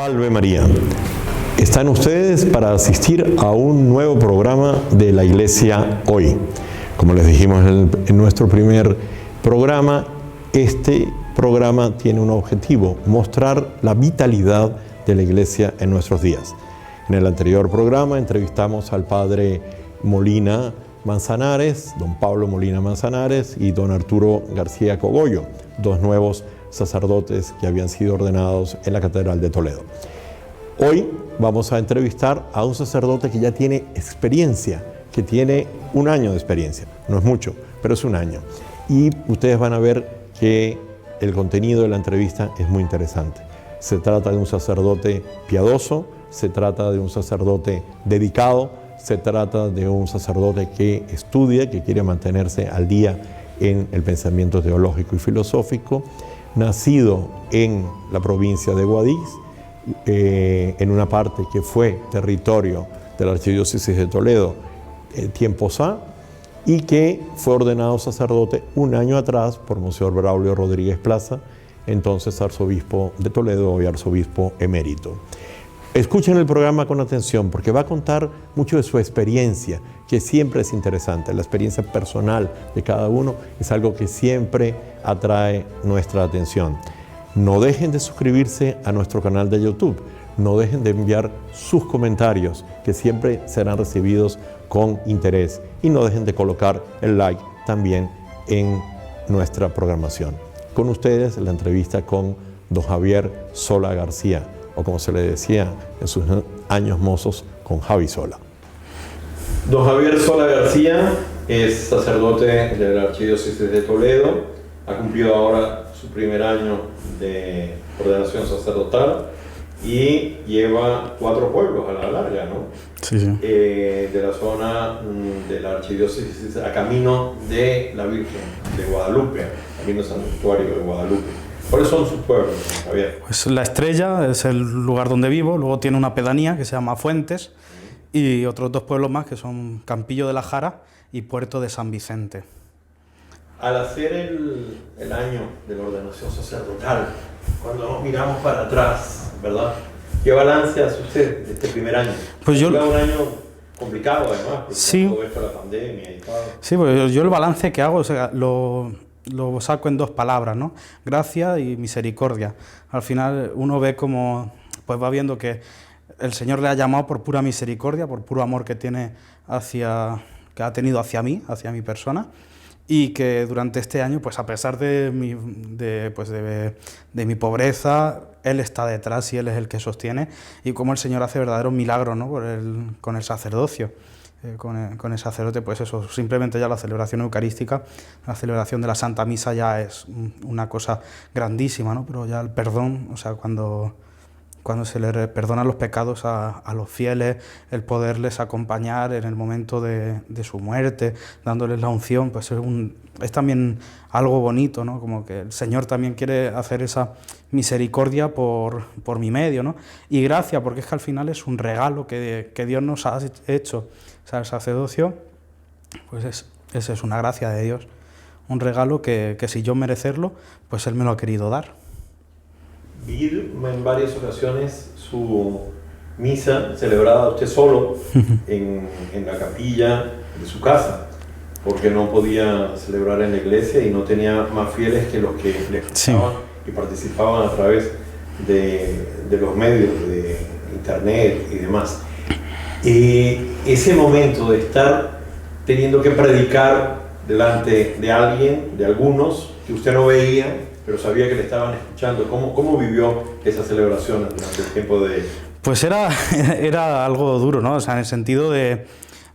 Salve María. Están ustedes para asistir a un nuevo programa de la Iglesia Hoy. Como les dijimos en nuestro primer programa, este programa tiene un objetivo: mostrar la vitalidad de la Iglesia en nuestros días. En el anterior programa entrevistamos al padre Molina Manzanares, don Pablo Molina Manzanares y don Arturo García Cogollo, dos nuevos sacerdotes que habían sido ordenados en la Catedral de Toledo. Hoy vamos a entrevistar a un sacerdote que ya tiene experiencia, que tiene un año de experiencia. No es mucho, pero es un año. Y ustedes van a ver que el contenido de la entrevista es muy interesante. Se trata de un sacerdote piadoso, se trata de un sacerdote dedicado, se trata de un sacerdote que estudia, que quiere mantenerse al día en el pensamiento teológico y filosófico, nacido en la provincia de Guadix, en una parte que fue territorio de la Archidiócesis de Toledo tiempos A, y que fue ordenado sacerdote un año atrás por Monseñor Braulio Rodríguez Plaza, entonces arzobispo de Toledo, hoy arzobispo emérito. Escuchen el programa con atención porque va a contar mucho de su experiencia, que siempre es interesante. La experiencia personal de cada uno es algo que siempre atrae nuestra atención. No dejen de suscribirse a nuestro canal de YouTube. No dejen de enviar sus comentarios, que siempre serán recibidos con interés. Y no dejen de colocar el like también en nuestra programación. Con ustedes, la entrevista con don Javier Sola García, o como se le decía en sus años mozos, con Javi Sola. Don Javier Sola García es sacerdote de la Archidiócesis de Toledo, ha cumplido ahora su primer año de ordenación sacerdotal y lleva 4 pueblos a la larga, ¿no? Sí, sí. De la zona de la Archidiócesis a camino de la Virgen de Guadalupe, camino santuario de Guadalupe. ¿Cuáles son sus pueblos, Javier? Pues La Estrella es el lugar donde vivo, luego tiene una pedanía que se llama Fuentes y otros 2 pueblos más que son Campillo de la Jara y Puerto de San Vicente. Al hacer el año de la ordenación sacerdotal, cuando nos miramos para atrás, ¿verdad? ¿Qué balance hace usted de este primer año? Pues yo... un año complicado además, porque sí, todo esto, la pandemia y todo. Sí, pues yo el balance que hago, o sea, lo saco en 2 palabras, ¿no? Gracia y misericordia. Al final uno ve como, pues va viendo que el Señor le ha llamado por pura misericordia, por puro amor que tiene que ha tenido hacia mí, hacia mi persona, y que durante este año, pues a pesar de mi pobreza, Él está detrás y Él es el que sostiene, y como el Señor hace verdaderos milagros, ¿no? Con el sacerdocio. Con el sacerdote, pues eso, simplemente ya la celebración eucarística, la celebración de la Santa Misa ya es una cosa grandísima, ¿no? Pero ya el perdón, o sea, cuando se le perdonan los pecados a los fieles, el poderles acompañar en el momento de su muerte, dándoles la unción, pues es también algo bonito, ¿no? Como que el Señor también quiere hacer esa misericordia por mi medio, ¿no? Y gracia, porque es que al final es un regalo que Dios nos ha hecho. O sea, el sacerdocio, pues es una gracia de Dios, un regalo que sin yo merecerlo, pues Él me lo ha querido dar. Vi en varias ocasiones su misa celebrada usted solo en la capilla de su casa, porque no podía celebrar en la iglesia y no tenía más fieles que los que le escuchaban y participaban a través de los medios de internet y demás. Ese momento de estar teniendo que predicar delante de alguien, de algunos que usted no veía, pero sabía que le estaban escuchando, ¿cómo vivió esa celebración durante el tiempo de...? Pues era algo duro, ¿no? O sea, en el sentido de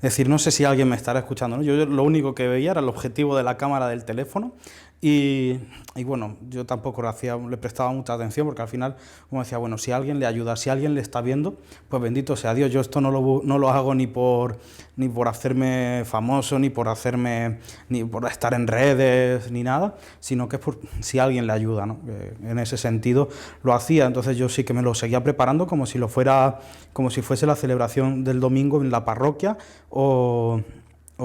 decir, no sé si alguien me estará escuchando, ¿no? Yo lo único que veía era el objetivo de la cámara del teléfono y bueno, yo tampoco le prestaba mucha atención porque al final, como decía, bueno, si alguien le ayuda, si alguien le está viendo, pues bendito sea Dios. Yo esto no lo hago ni por hacerme famoso, ni por estar en redes, ni nada, sino que es por si alguien le ayuda, ¿no? En ese sentido lo hacía, entonces yo sí que me lo seguía preparando como si fuese la celebración del domingo en la parroquia o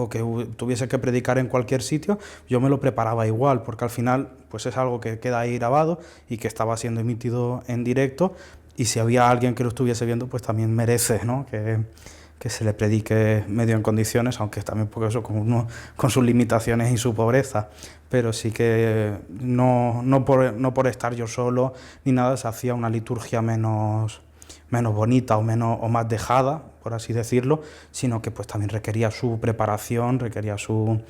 que tuviese que predicar en cualquier sitio, yo me lo preparaba igual, porque al final pues es algo que queda ahí grabado y que estaba siendo emitido en directo y si había alguien que lo estuviese viendo, pues también merece, ¿no?, que se le predique medio en condiciones, aunque también porque eso con uno con sus limitaciones y su pobreza, pero sí que no por estar yo solo ni nada se hacía una liturgia menos bonita o más dejada, por así decirlo, sino que pues también requería su preparación, requería su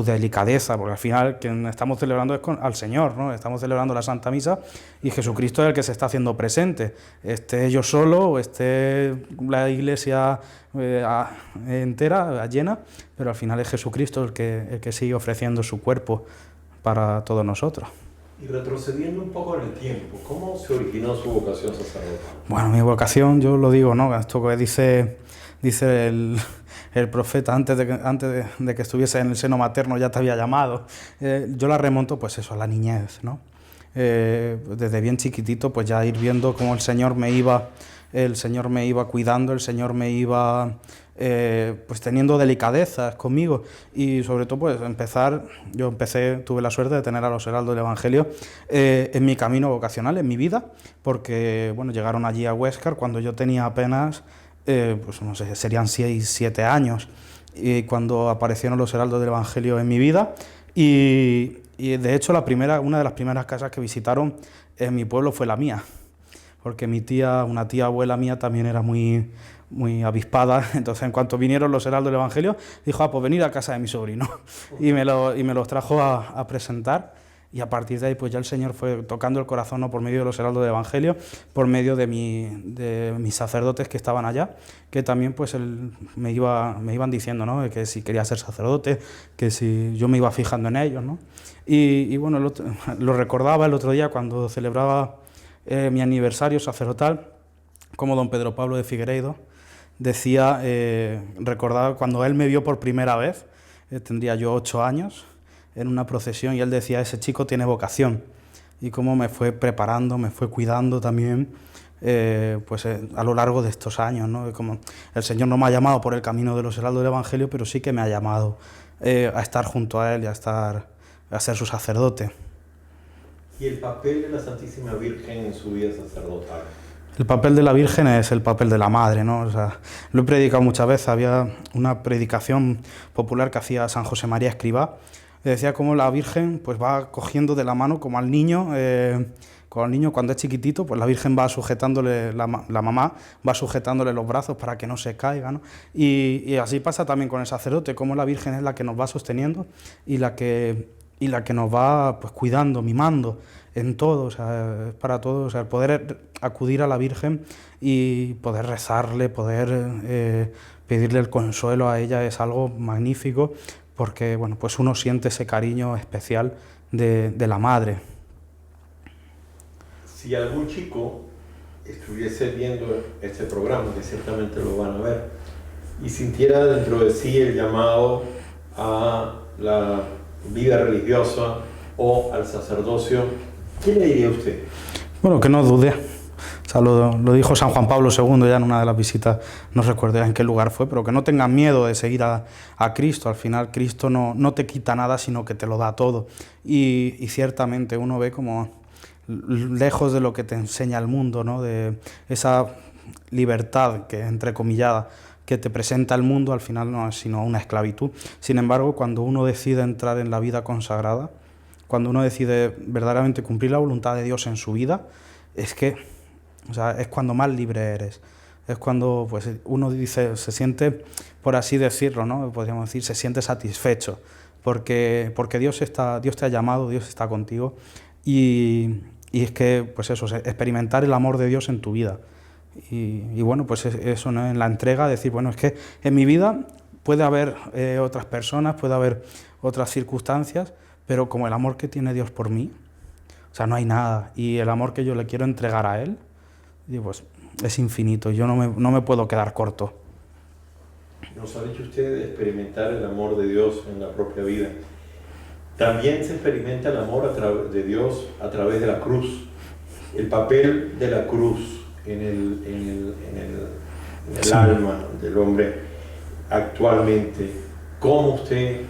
delicadeza, porque al final quien estamos celebrando es al Señor, ¿no? Estamos celebrando la Santa Misa y Jesucristo es el que se está haciendo presente. Esté yo solo o esté la iglesia entera, llena, pero al final es Jesucristo el que sigue ofreciendo su cuerpo para todos nosotros. Y retrocediendo un poco en el tiempo, ¿cómo se originó su vocación sacerdotal? Bueno, mi vocación, yo lo digo, ¿no? Esto que dice el profeta antes de que estuviese en el seno materno ya te había llamado. Yo la remonto pues eso, a la niñez, ¿no? Desde bien chiquitito pues ya ir viendo cómo el Señor me iba cuidando, el Señor me iba pues teniendo delicadezas conmigo y sobre todo pues tuve la suerte de tener a los heraldos del Evangelio en mi camino vocacional, en mi vida, porque bueno, llegaron allí a Huéscar cuando yo tenía apenas pues no sé, serían 6, 7 años, y cuando aparecieron los heraldos del Evangelio en mi vida, y de hecho una de las primeras casas que visitaron en mi pueblo fue la mía, porque una tía abuela mía también era muy avispada, entonces en cuanto vinieron los heraldos del Evangelio, dijo, pues venid a casa de mi sobrino, y me los trajo a presentar. Y a partir de ahí pues ya el Señor fue tocando el corazón, ¿no?, por medio de los heraldos del Evangelio, por medio de mis sacerdotes que estaban allá, que también pues me iban diciendo, ¿no?, que si quería ser sacerdote, que si yo me iba fijando en ellos, ¿no? Y bueno, lo recordaba el otro día cuando celebraba mi aniversario sacerdotal, como don Pedro Pablo de Figueiredo decía, recordaba cuando él me vio por primera vez, tendría yo 8 años, en una procesión, y él decía, ese chico tiene vocación, y cómo me fue preparando, me fue cuidando también a lo largo de estos años, ¿no? Como el Señor no me ha llamado por el camino de los heraldos del Evangelio, pero sí que me ha llamado a estar junto a él y a ser su sacerdote. ¿Y el papel de la Santísima Virgen en su vida sacerdotal? El papel de la Virgen es el papel de la madre, ¿no? O sea, lo he predicado muchas veces, había una predicación popular que hacía San José María Escribá, decía cómo la Virgen pues va cogiendo de la mano como al niño cuando es chiquitito, pues la Virgen va sujetándole, la mamá va sujetándole los brazos para que no se caiga, ¿no? Y así pasa también con el sacerdote, cómo la Virgen es la que nos va sosteniendo y la que nos va pues cuidando, mimando en todo, o sea, para todo, o sea, el poder acudir a la Virgen y poder rezarle, poder pedirle el consuelo a ella es algo magnífico, porque bueno, pues uno siente ese cariño especial de la madre. Si algún chico estuviese viendo este programa, que ciertamente lo van a ver, y sintiera dentro de sí el llamado a la vida religiosa o al sacerdocio, ¿qué le diría usted? Bueno, que no dude. O sea, lo dijo San Juan Pablo II ya en una de las visitas, no recuerdo en qué lugar fue, pero que no tengan miedo de seguir a Cristo. Al final Cristo no te quita nada, sino que te lo da todo. Y ciertamente uno ve como lejos de lo que te enseña el mundo, ¿no?, de esa libertad que entrecomillada que te presenta el mundo, al final no es sino una esclavitud. Sin embargo, cuando uno decide entrar en la vida consagrada, cuando uno decide verdaderamente cumplir la voluntad de Dios en su vida, es cuando más libre eres. Es cuando pues uno dice, se siente, por así decirlo, ¿no?, podríamos decir, se siente satisfecho, porque Dios te ha llamado, Dios está contigo, y es que, pues eso, experimentar el amor de Dios en tu vida. Y bueno, pues eso, ¿no?, en la entrega, decir, bueno, es que en mi vida puede haber otras personas, puede haber otras circunstancias, pero como el amor que tiene Dios por mí, o sea, no hay nada, y el amor que yo le quiero entregar a Él, pues es infinito, yo no me puedo quedar corto. Nos ha dicho usted de experimentar el amor de Dios en la propia vida. También se experimenta el amor de Dios a través de la cruz. El papel de la cruz en el sí, alma del hombre actualmente. ¿Cómo usted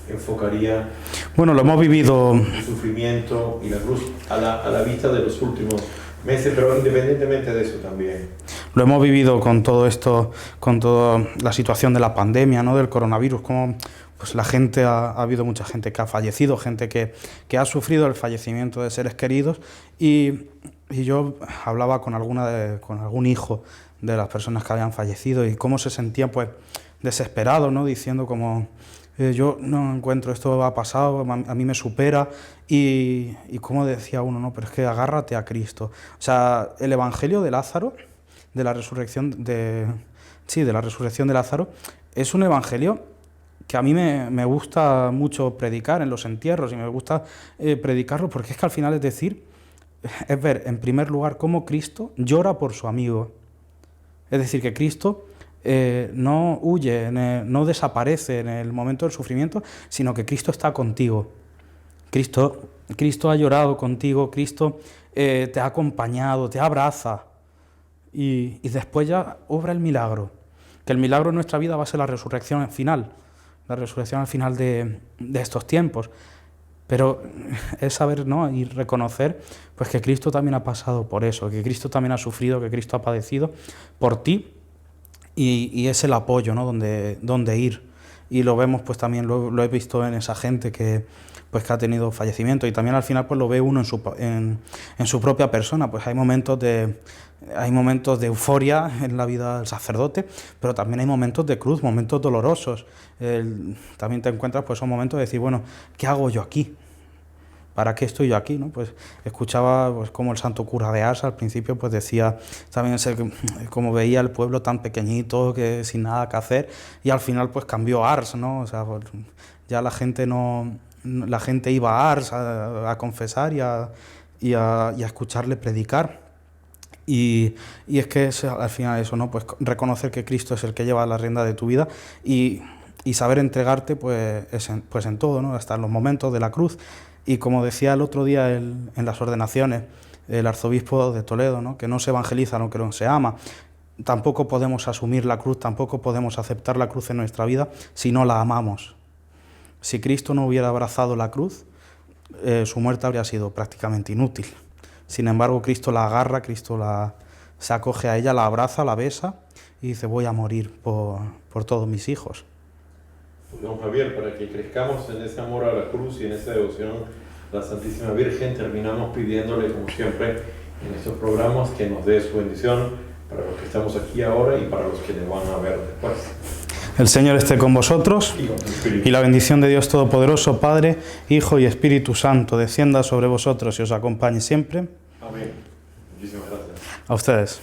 enfocaría, bueno, lo hemos vivido, el sufrimiento y la cruz a la vista de los últimos meses, pero independientemente de eso también. Lo hemos vivido con todo esto, con toda la situación de la pandemia, ¿no? Del coronavirus, como pues la gente ha habido mucha gente que ha fallecido, gente que ha sufrido el fallecimiento de seres queridos, y yo hablaba con algún hijo de las personas que habían fallecido y cómo se sentían pues desesperados, ¿no? Diciendo como yo no encuentro, esto ha pasado, a mí me supera, y como decía uno, no, pero es que agárrate a Cristo. O sea, el Evangelio de Lázaro, de la resurrección de la resurrección de Lázaro, es un evangelio que a mí me gusta mucho predicar en los entierros, y me gusta predicarlo porque es que al final es ver en primer lugar cómo Cristo llora por su amigo. Es decir, que Cristo no huye, no desaparece en el momento del sufrimiento, sino que Cristo está contigo. Cristo ha llorado contigo, Cristo te ha acompañado, te abraza, y después ya obra el milagro. Que el milagro en nuestra vida va a ser la resurrección al final de estos tiempos. Pero es saber, ¿no?, y reconocer pues que Cristo también ha pasado por eso, que Cristo también ha sufrido, que Cristo ha padecido por ti, y es el apoyo, ¿no?, donde ir. Y lo vemos, pues también lo he visto en esa gente que ha tenido fallecimiento, y también al final pues lo ve uno en su propia persona. Pues hay momentos de euforia en la vida del sacerdote, pero también hay momentos de cruz, momentos dolorosos. También te encuentras pues son momentos de decir, bueno, ¿qué hago yo aquí? ¿Para qué estoy yo aquí? ¿No? Pues escuchaba pues como el santo cura de Ars al principio pues decía también como veía el pueblo tan pequeñito, que sin nada que hacer, y al final pues cambió Ars, ¿no? O sea, pues, ya la gente iba a Ars a confesar y a escucharle predicar. Y es que al final eso, ¿no? Pues reconocer que Cristo es el que lleva la rienda de tu vida, y saber entregarte pues en todo, ¿no? Hasta en los momentos de la cruz. Y como decía el otro día en las ordenaciones el arzobispo de Toledo, ¿no?, que no se evangeliza lo que no se ama. Tampoco podemos asumir la cruz, tampoco podemos aceptar la cruz en nuestra vida si no la amamos. Si Cristo no hubiera abrazado la cruz, su muerte habría sido prácticamente inútil. Sin embargo, Cristo la agarra, se acoge a ella, la abraza, la besa y dice, voy a morir por todos mis hijos. Don Javier, para que crezcamos en ese amor a la cruz y en esa devoción a la Santísima Virgen, terminamos pidiéndole, como siempre, en estos programas, que nos dé su bendición para los que estamos aquí ahora y para los que le van a ver después. El Señor esté con vosotros, y la bendición de Dios Todopoderoso, Padre, Hijo y Espíritu Santo, descienda sobre vosotros y os acompañe siempre. Amén. Muchísimas gracias. A ustedes.